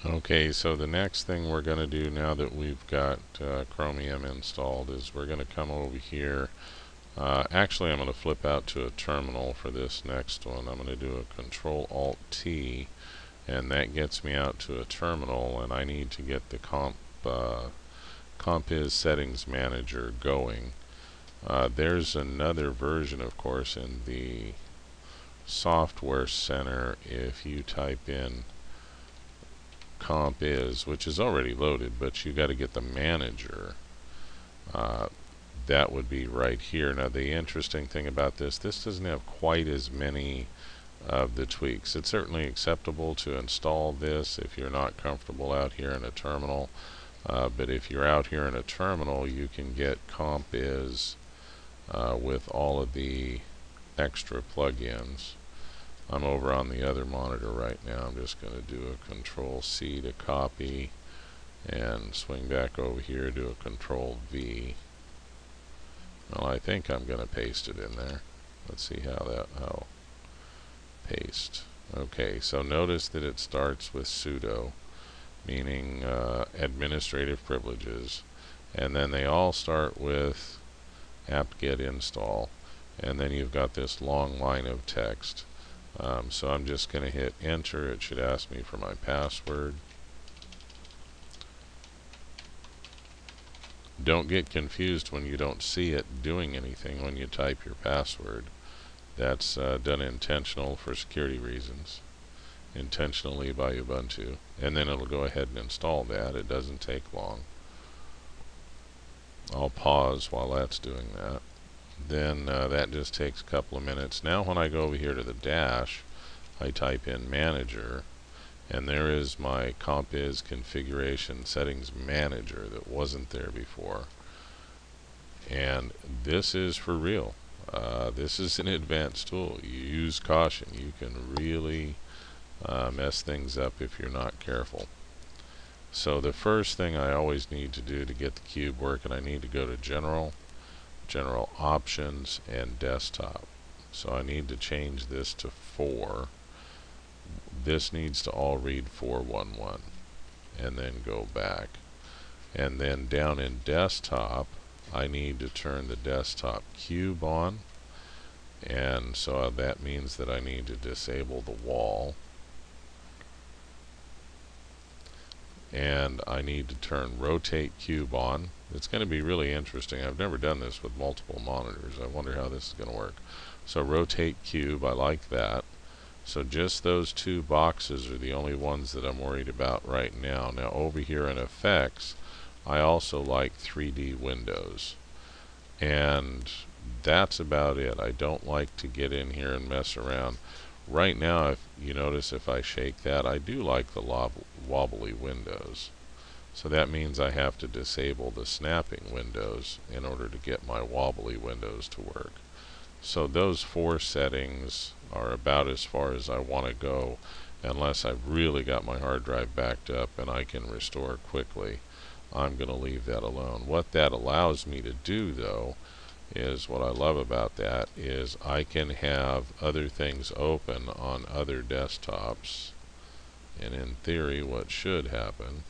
Okay, so the next thing we're going to do now that we've got Chromium installed is we're going to come over here. Actually, I'm going to flip out to a terminal for this next one. I'm going to do a Control-Alt-T, and that gets me out to a terminal, and I need to get the Compiz Settings Manager going. There's another version, of course, in the Software Center. If you type in Compiz, which is already loaded, but you got to get the manager. That would be right here. Now the interesting thing about this doesn't have quite as many of the tweaks. It's certainly acceptable to install this if you're not comfortable out here in a terminal, but if you're out here in a terminal, you can get Compiz with all of the extra plugins. I'm over on the other monitor right now. I'm just going to do a Control-C to copy and swing back over here, do a Control-V. Well, I think I'm going to paste it in there. Let's see how paste. Okay, so notice that it starts with sudo, meaning administrative privileges, and then they all start with apt-get install, and then you've got this long line of text. So I'm just going to hit enter. It should ask me for my password. Don't get confused when you don't see it doing anything when you type your password. That's done intentional for security reasons, intentionally by Ubuntu, and then it'll go ahead and install that. It doesn't take long. I'll pause while that's doing that. Then that just takes a couple of minutes. Now when I go over here to the dash, I type in manager, and there is my Compiz configuration settings manager that wasn't there before. And this is for real. This is an advanced tool. You use caution. You can really mess things up if you're not careful. So the first thing I always need to do to get the cube working, I need to go to General Options, and Desktop. So I need to change this to 4. This needs to all read 411, and then go back. And then down in Desktop, I need to turn the desktop cube on, and so that means that I need to disable the wall. And I need to turn rotate cube on. It's going to be really interesting. I've never done this with multiple monitors. I wonder how this is going to work. So rotate cube, I like that. So just those two boxes are the only ones that I'm worried about right now. Now over here in effects, I also like 3D windows. And that's about it. I don't like to get in here and mess around. Right now, if you notice, if I shake that, I do like the wobbly windows. So that means I have to disable the snapping windows in order to get my wobbly windows to work. So those 4 settings are about as far as I want to go, unless I've really got my hard drive backed up and I can restore quickly. I'm going to leave that alone. What that allows me to do, though, is what I love about that is I can have other things open on other desktops, and in theory what should happen